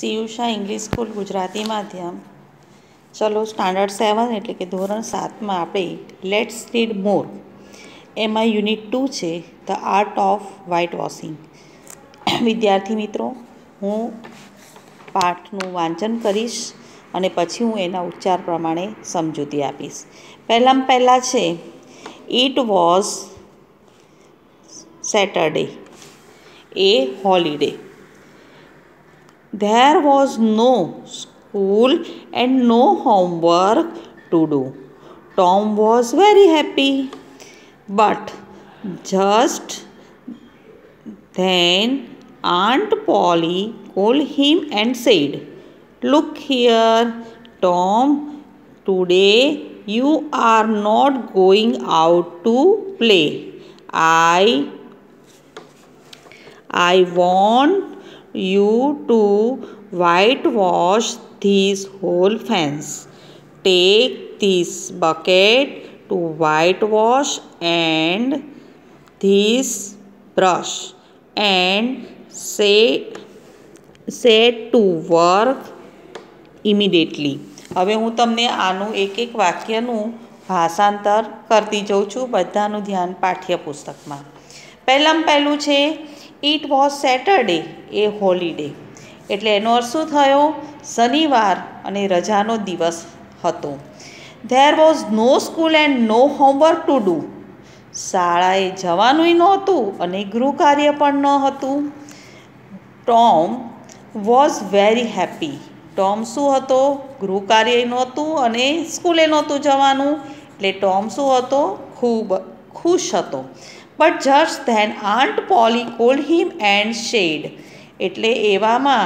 સીયુષા English school Gujarati માધ્યમ. ચલો standard 7 એટલે કે ધોરણ 7માં આપણે લેટ્સ રીડ મોર એમાં યુનિટ 2 છે the art of white washing. વિદ્યાર્થી મિત્રો, હું પાઠનું વાંચન કરીશ અને પછી હું એના ઉચ્ચાર પ્રમાણે સમજૂતી આપીશ. પહેલાં છે it was Saturday, A holiday. There was no school and no homework to do. Tom was very happy. But just then Aunt Polly called him and said, "Look here, Tom, today you are not going out to play. I want you to whitewash this whole fence. Take this bucket to whitewash and this brush and set to work immediately." હવે હું તમને આનું એક વાક્યનું ભાષાંતર કરતી જઉં છું. બધાનું ધ્યાન પાઠ્યપુસ્તકમાં. પહેલું છે it was Saturday, A holiday. એટલે એનો અર્થ શું થયો? શનિવાર અને રજાનો દિવસ હતો. There was no school and no homework to do. શાળાએ જવાનુંય નહોતું અને ગૃહકાર્ય પણ ન હતું. Tom was very happy. Tom શું હતો? ગૃહકાર્ય નહોતું અને સ્કૂલે નહોતું જવાનું, એટલે ટોમ શું હતો? ખૂબ ખુશ હતો. But just then aunt Polly called him and said. એટલે એવામાં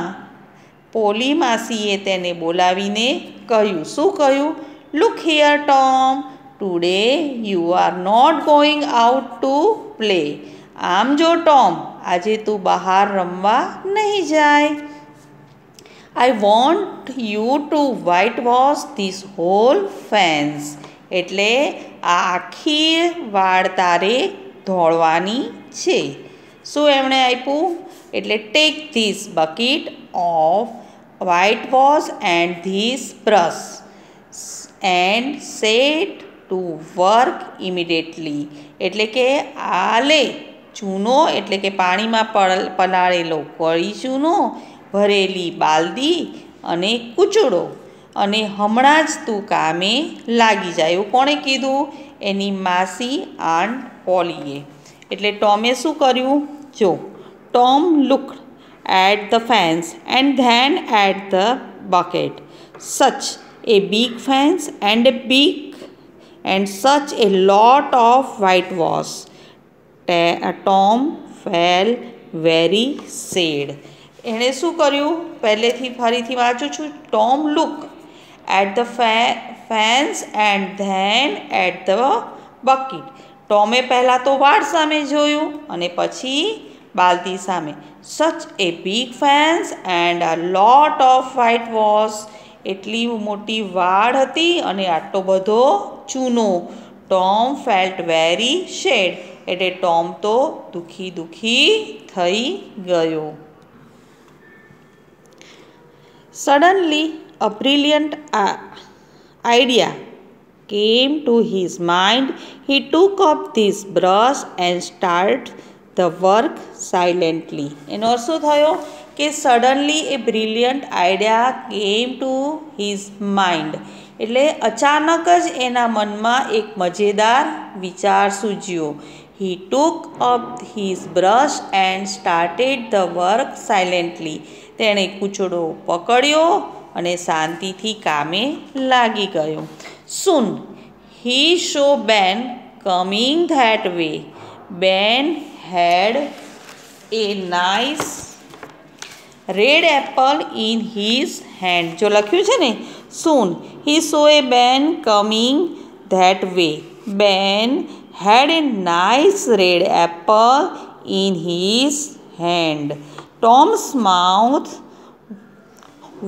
પોલી માસીએ તેને બોલાવીને કહ્યું. શું કહ્યું? Look here Tom, today you are not going out to play. આમ જો ટોમ, આજે તું બહાર રમવા નહીં જાય. I want you to white wash this whole fence. એટલે આ આખી વાડ તારે ધોળવાની છે. શું એમણે આપ્યું? એટલે take this bucket of white wash and this brush and set to work immediately. એટલે કે આ લે ચૂનો, એટલે કે પાણીમાં પલાળેલો કળી ચૂનો, ભરેલી બાલદી અને કૂચડો, અને હમણાં જ તું કામે લાગી જાય. એવું કોણે કીધું? એની માસી આન્ટ પોલીએ. એટલે ટોમે શું કર્યું? જો, Tom looked at the fence and then at the bucket. Such a big fence and such a lot of whitewash. Tom felt very sad. એણે શું કર્યું? ફરીથી વાંચું છું. Tom look at the fence and then at the bucket. ટોમે પહેલાં તો વાડ સામે જોયું અને પછી બાલદી સામે. Such a big fence and a lot of white wash. એટલી મોટી વાડ હતી અને આટલો બધો ચૂનો. Tom felt very sad. એટલે ટોમ તો દુઃખી થઈ ગયો. Suddenly a brilliant idea came to his mind. He took up this brush and started the work silently. એનો અર્થ શું થયો? કે suddenly a brilliant idea came to his mind. એટલે અચાનક જ એના મનમાં એક મજેદાર વિચાર સૂજ્યો. He took up his brush and started the work silently. તેણે કૂચડો પકડ્યો અને શાંતિથી કામે લાગી ગયો. સૂન હી સો બેન coming that way. Ben had a nice red apple in his hand. જો લખ્યું છે ને, સૂન હી સો એ બેન coming that way. Ben had a nice red apple in his hand. Tom's mouth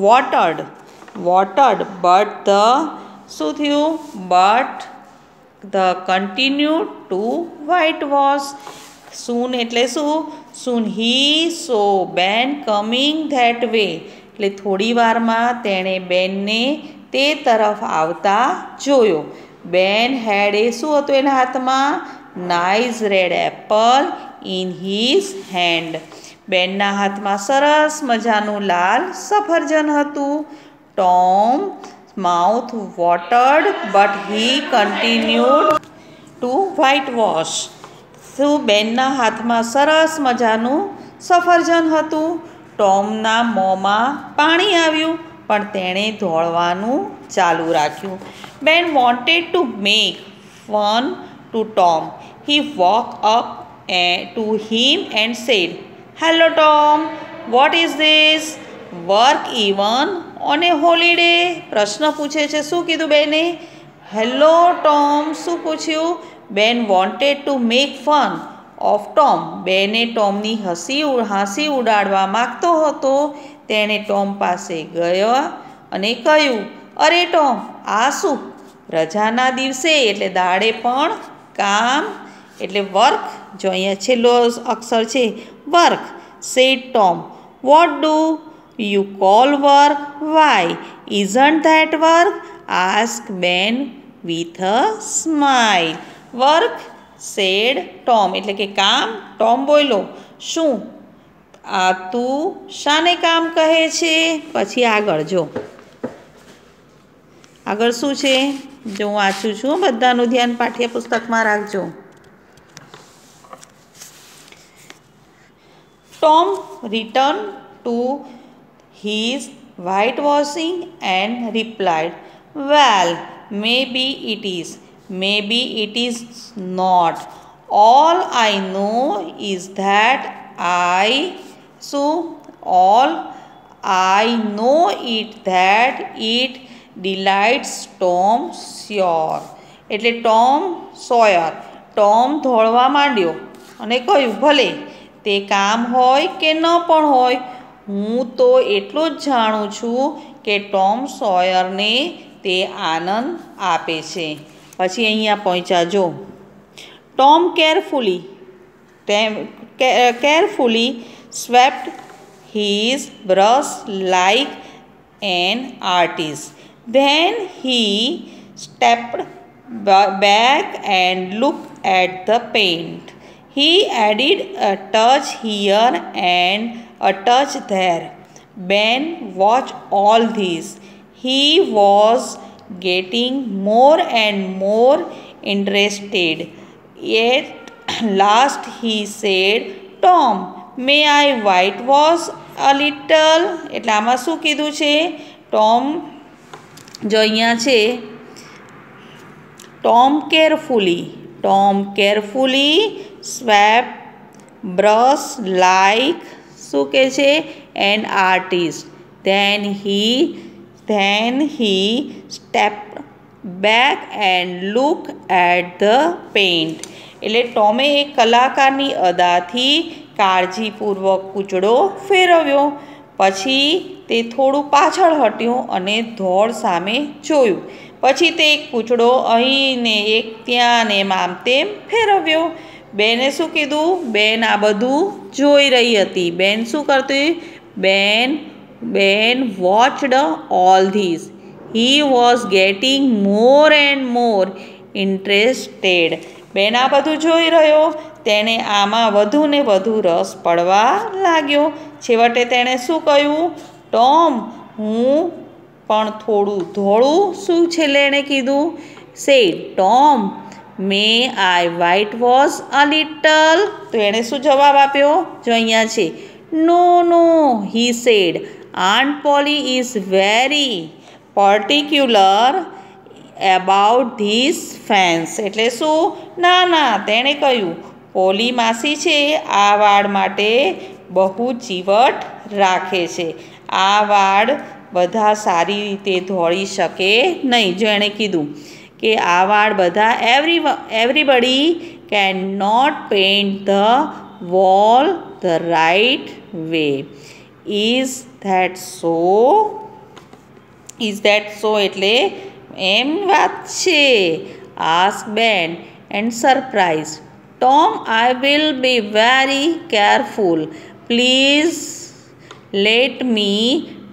watered, but the continued to whitewash. Soon એટલે શું? Soon he saw Ben coming that way. એટલે થોડી વારમાં તેણે બેનને તે તરફ આવતા જોયો. બેન હેડ એ શું હતું એના હાથમાં? Nice red apple in his hand. બેનના હાથમાં સરસ મજાનું લાલ સફરજન હતું. Tom mouth watered but he continued to white wash. શું બેનના હાથમાં સરસ મજાનું સફરજન હતું? ટોમના મોંમાં પાણી આવ્યું પણ તેણે ધોળવાનું ચાલુ રાખ્યું. Ben wanted to make fun to Tom. He walk up to him and said, hello Tom, what is this? Work even on a holiday? પ્રશ્ન પૂછે છે. શું કીધું બેને? Hello Tom. શું પૂછ્યું? Ben wanted to make fun of Tom. બેને ટોમની હસી ઉડાડવા માગતો હતો. તેણે ટોમ પાસે ગયા અને કહ્યું, અરે ટોમ, આ શું? રજાના દિવસે એટલે દાડે પણ કામ એટલે વર્ક. જો અહીંયા છેલ્લો અક્ષર છે work. Said Tom, what do you call work? Why isn't that work? Ask Ben with a smile. Work said Tom એટલે કે કામ. ટોમ બોલ્યો, શું આ તું શાને કામ કહે છે? પછી આગળ જો, આગળ શું છે? જો હું વાંચું છું, બધાનું ધ્યાન પાઠ્યપુસ્તકમાં રાખજો. Tom returned to his whitewashing and replied, well, maybe it is, maybe it is not. All I know is that all I know it that it delights Tom Sawyer. એટલે ટોમ સોયર. ટોમ ધોળવા માંડ્યો અને કહ્યું, ભલે તે કામ હોય કે ન પણ હોય, હું તો એટલું જ જાણું છું કે ટોમ સોયરને તે આનંદ આપે છે. પછી અહીંયા પહોંચ્યા જો. Tom carefully swept his brush like an artist. Then he stepped back and looked at the paint. He added a touch here and a touch there. Ben watched all this. He was getting more and more interested. At last he said, Tom, may I whitewash a little? એટલે આમાં શું કીધું છે? Tom જો અહીંયા છે Tom carefully swept brush like શું કહે છે? an artist. Then he stepped back and looked at the paint. એટલે ટોમે એક કલાકારની અદાથી કાળજીપૂર્વક કૂચડો ફેરવ્યો. પછી તે થોડું પાછળ હટ્યું અને ધોળ સામે જોયું. પછી તે એક કૂચડો અહીં ને એક ત્યાં ને આમ તેમ ફેરવ્યો. બેને શું કીધું? બેન આ બધું જોઈ રહી હતી. બેન શું કરતી? બેન watched all this. He was gating more and more interested. બેન આ બધું જોઈ રહ્યો. તેણે આમાં વધુ ને વધુ રસ પડવા લાગ્યો. છેવટે તેણે શું કહ્યું? ટોમ, હું પણ થોડું ધોળું. શું છેલ્લે એણે કીધું? Said Tom, may I whitewash a little? તો એણે શું જવાબ આપ્યો? જો અહીંયા છે નો, he said, Aunt Polly is very particular about this fence. એટલે શું? ના, તેણે કહ્યું પોલી માસી છે આ વાળ માટે બહુ ચીવટ રાખે છે. આ વાળ બધા સારી રીતે ધોળી શકે નહીં. જો એણે કીધું કે આ વાળ બધા everybody cannot paint the wall the right way. Is that so? એટલે એમ વાત છે. Ask Ben and surprise. Tom, I will be very careful. Please let me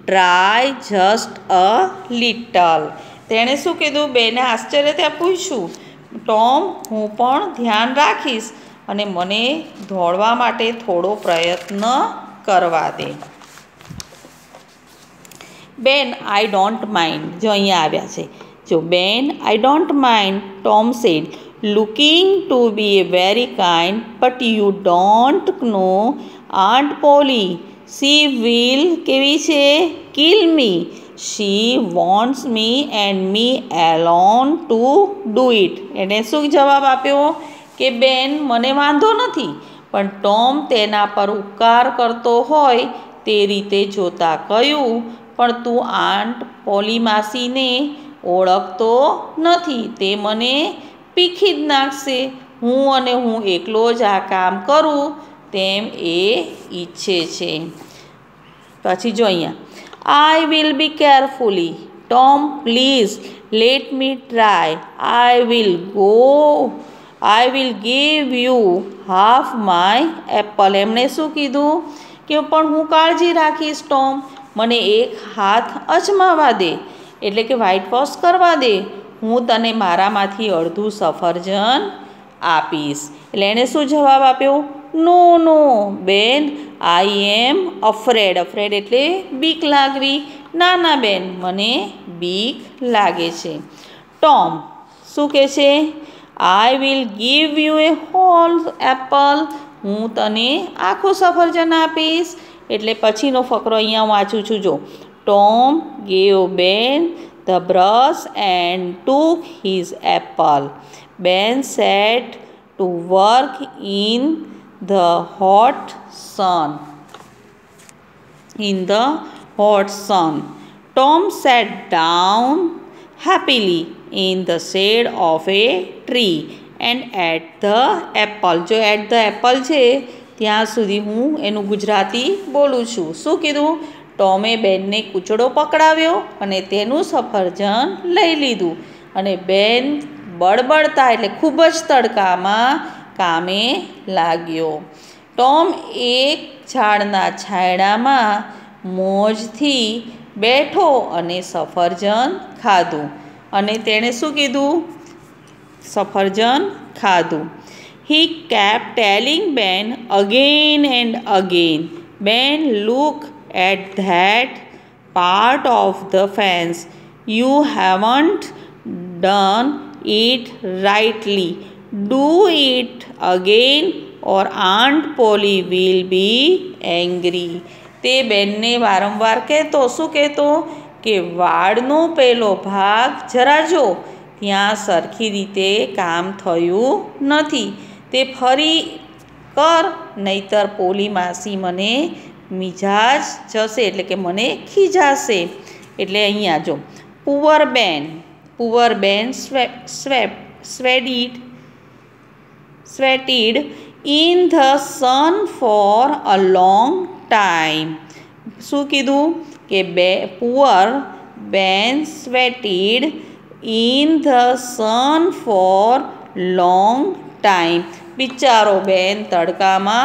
try just a little. તેણે શું કીધું? બેને આશ્ચર્ય ત્યાં પૂછ્યું, ટોમ, હું પણ ધ્યાન રાખીશ અને મને દોડવા માટે થોડો પ્રયત્ન કરવા દે. બેન, આઈ ડોન્ટ માઇન્ડ. જો અહીંયા આવ્યા છે. જો Ben, I don't mind, Tom said, looking to be very kind, but you don't know aunt Polly, she will કેવી છે? Kill me. She wants me and me alone to do it. એને શું જવાબ આપ્યો? કે બેન, મને વાંધો નથી, પણ ટોમ તેના પર ઉપકાર કરતો હોય તે રીતે જોતા કહ્યું, પણ તું આંટ પોલી માસીને ઓળખતો નથી, તે મને પીખી જ નાખશે. હું એકલો જ આ કામ કરું તેમ એ ઈચ્છે છે. પછી જો અહીંયા, I will be carefully, Tom please let me try, I will give you half my Apple. એમણે શું કીધું? કે પણ હું કાળજી રાખીશ ટોમ, મને એક હાથ અજમાવા દે, એટલે કે વ્હાઈટ વોશ કરવા દે, હું તને મારામાંથી અડધું સફરજન આપીશ. એટલે એણે શું જવાબ આપ્યો? નો નો બેન, આઈ એમ અફ્રેડ. અફ્રેડ એટલે બીક લાગવી. ના ના બેન, મને બીક લાગે છે. ટોમ શું કહે છે? I will give you a whole apple, હું તને આખું સફરજન આપીશ. એટલે પછીનો ફકરો અહીંયા વાંચું છું. જો, Tom gave Ben the brush and took his apple. Ben set to work in the hot sun. Tom sat down happily in the shade of a tree and ate the apple. જો at the Apple છે ત્યાં સુધી હું એનું ગુજરાતી બોલું છું. શું કીધું? ટોમે બેનને કૂચડો પકડાવ્યો અને તેનું સફરજન લઈ લીધું અને બેન બળબડતા એટલે ખૂબ જ તડકામાં કામે લાગ્યો. ટોમ એક ઝાડના છાંયડામાં મોજથી બેઠો અને સફરજન ખાધું. અને તેણે શું કીધું? સફરજન ખાધું. He kept telling Ben again and again, Ben, look at that part of the fence. You haven't done it rightly. Do it again or Aunt Polly will be angry. તે બેનને વારંવાર કહેતો. શું કહેતો? કે વાડનો પેલો ભાગ જરા જો, ત્યાં સરખી રીતે કામ થયું નથી, તે ફરી કર, નહીતર પોલી માસી મને મિજાજ જશે, એટલે કે મને ખીજાશે. એટલે અહીંયા જો, પુઅર બેન sweated in the sun for a long time. શું કીધું? કે પુઅર બેન sweated in the sun for long time. બિચારો બેન તડકામાં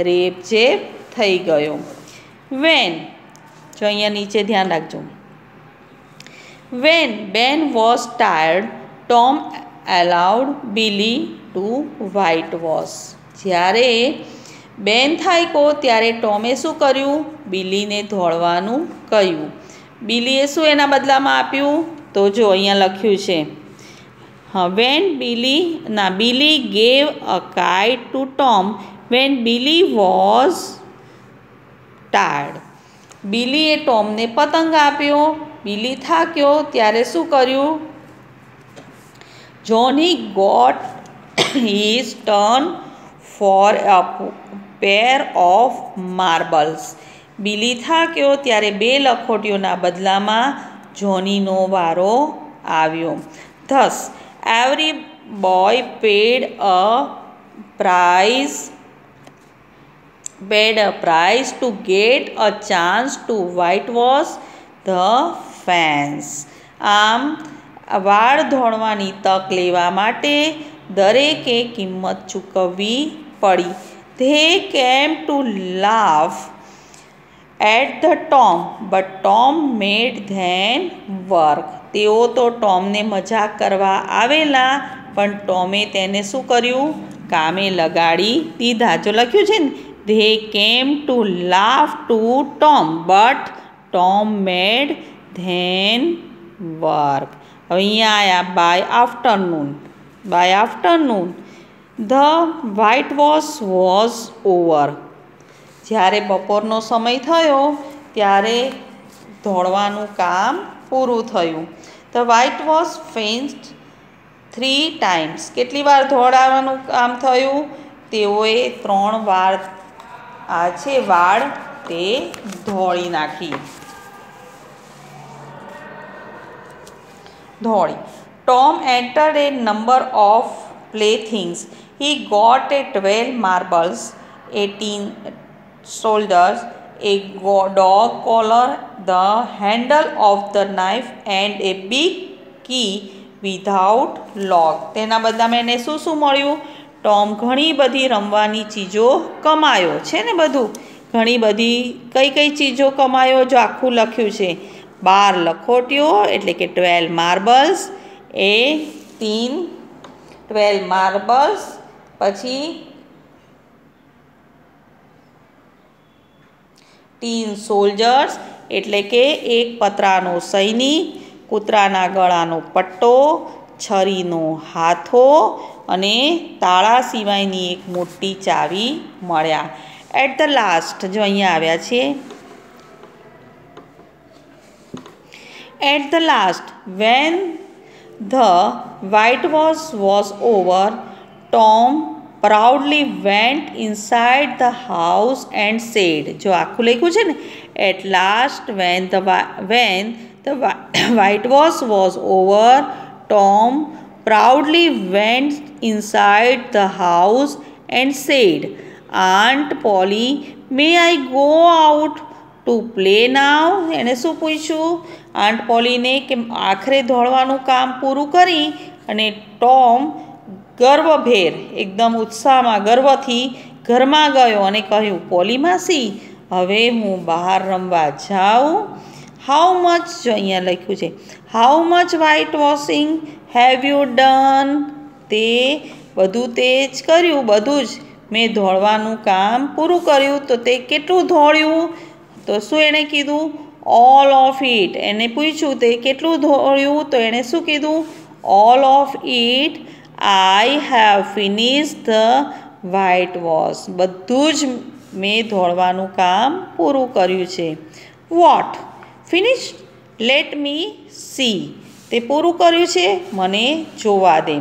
રેપઝેપ થઈ ગયો. When, જો અહીંયા નીચે ધ્યાન રાખજો, when Ben was tired, Tom allowed Billy to whitewash. જ્યારે બેન થાક્યો ત્યારે ટોમે શું કર્યું? બિલીને ધોળવાનું કહ્યું. બિલીએ શું એના બદલામાં આપ્યું? તો જો અહીંયા લખ્યું છે, Billy gave a kite to Tom when Billy was tired. બિલીએ ટોમને પતંગ આપ્યો. બિલી થાક્યો ત્યારે શું કર્યું? Johnny got his turn for a pair of marbles. બિલી થાક્યો ત્યારે 2 લખોટીઓના બદલામાં જોનીનો વારો આવ્યો. Thus, every boy paid a price to get a chance to whitewash the fence. આમ વાળ ધોળવાની તક લેવા માટે દરેકે કિંમત ચૂકવવી પડી. They came to laugh at the Tom but Tom made then work. તેઓ તો ટોમને મજાક કરવા આવેલા, પણ ટોમે તેને શું કર્યું? કામે લગાડી દીધા. જો લખ્યું છે ને, they came to laugh to Tom but Tom made then work. હવે અહીંયા આવ્યા by afternoon. By afternoon the white was over. જ્યારે બપોરનો સમય થયો ત્યારે ધોળવાનું કામ પૂરું થયું. The white was finished 3 times. કેટલી વાર ધોળાવાનું કામ થયું? તેઓએ 3 વાર વાળ તે ધોળી નાખી. Tom entered a number of playthings. He got a 12 marbles, 18 soldiers, a dog collar, the handle of the knife and a big key without lock. તેના બદલામાં એને શું મળ્યું? ટોમ ઘણી બધી રમવાની ચીજો કમાયો છે ને. બધું ઘણી બધી કઈ ચીજો કમાયો? જો આખું લખ્યું છે. 12 લખોટીઓ એટલે કે 12 માર્બલ્સ, 12 માર્બલ્સ, પછી 3 સોલ્જર્સ એટલે કે એક પતરાનો સૈનિક, કૂતરાના ગળાનો પટ્ટો, છરીનો હાથો અને તાળા સિવાયની એક મોટી ચાવી મળ્યા. એટ ધ લાસ્ટ, જો અહીંયા આવ્યા છે. At the last, when the white was over, Tom proudly went inside the house and said, જો આખું લખ્યું છે ને, at last when the white was over, Tom proudly went inside the house and said, Aunt Polly, may I go out to play now? એણે શું પૂછ્યું? Aunt પોલીને કે આખરે ધોળવાનું કામ પૂરું કરી અને ટોમ ગર્વભેર એકદમ ઉત્સાહમાં ગર્વથી ઘરમાં ગયો અને કહ્યું, પોલી માસી, હવે હું બહાર રમવા જાઉં. હાઉ મચ, જો અહીંયા લખ્યું છે, how much white washing have you done? તે બધું તે જ કર્યું, બધું જ મેં ધોળવાનું કામ પૂરું કર્યું. તો તે કેટલું ધોળ્યું? તો શું એણે કીધું? All of it. એને પૂછ્યું તે કેટલું ધોળ્યું? તો એણે શું કીધું? All of it. I have finished the white wash. બધું જ મેં ધોળવાનું કામ પૂરું કર્યું છે. What? Finish? Let me see. તે પૂરું કર્યું છે, મને જોવા દે.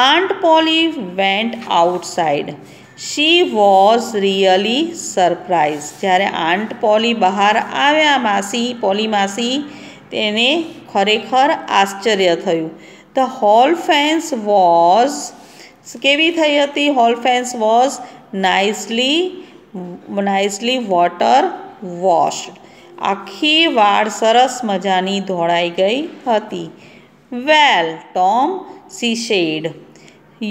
Aunt Polly went outside. She was really surprise. જ્યારે આંટ પોલી બહાર આવ્યા, પોલી માસી, તેને ખરેખર આશ્ચર્ય થયું. ધ હોલ ફેન્સ વોઝ, કેવી થઈ હતી? Whole fence was nicely water washed. આખી વાળ સરસ મજાની ધોળાઈ ગઈ હતી. Well Tom, she said,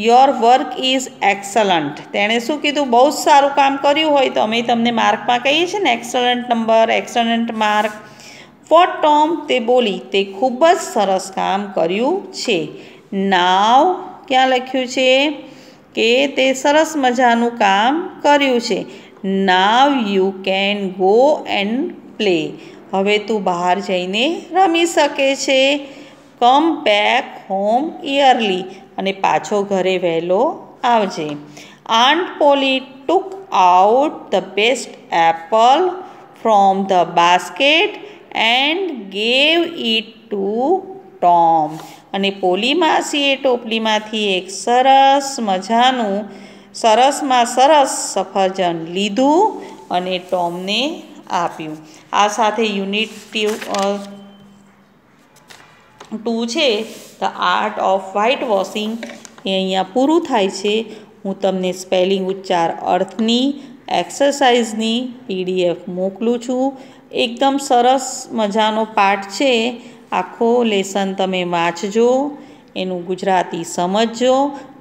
your work is excellent. તેણે શું કીધું? બહુ જ સારું કામ કર્યું હોય તો અમે તમને માર્કમાં કહીએ છીએ ને, excellent number, excellent mark. What Tom? તે બોલી, તે ખૂબ જ સરસ કામ કર્યું છે. નાવ, ક્યાં લખ્યું છે કે તે સરસ મજાનું કામ કર્યું છે. Now you can go and play. હવે તું બહાર જઈને રમી શકે છે. Come back home early. અને પાછો ઘરે વહેલો આવજે. Aunt Polly took out the best apple from the basket and gave it to Tom. અને પોલી માસીએ ટોપલીમાંથી એક સરસમાં સરસ સફરજન લીધું અને ટોમને આપ્યું. આ સાથે યુનિટ 2 છે, the art of white washing, એ અહીંયા પૂરું થાય છે. હું તમને સ્પેલિંગ, ઉચ્ચાર, અર્થની એક્સરસાઇઝની PDF મોકલું છું. એકદમ સરસ મજાનો પાઠ છે. આખો લેસન તમે વાંચજો, એનું ગુજરાતી સમજજો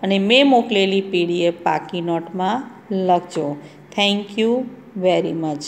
અને મેં મોકલેલી PDF પાકી નોટમાં લખજો. Thank you very much.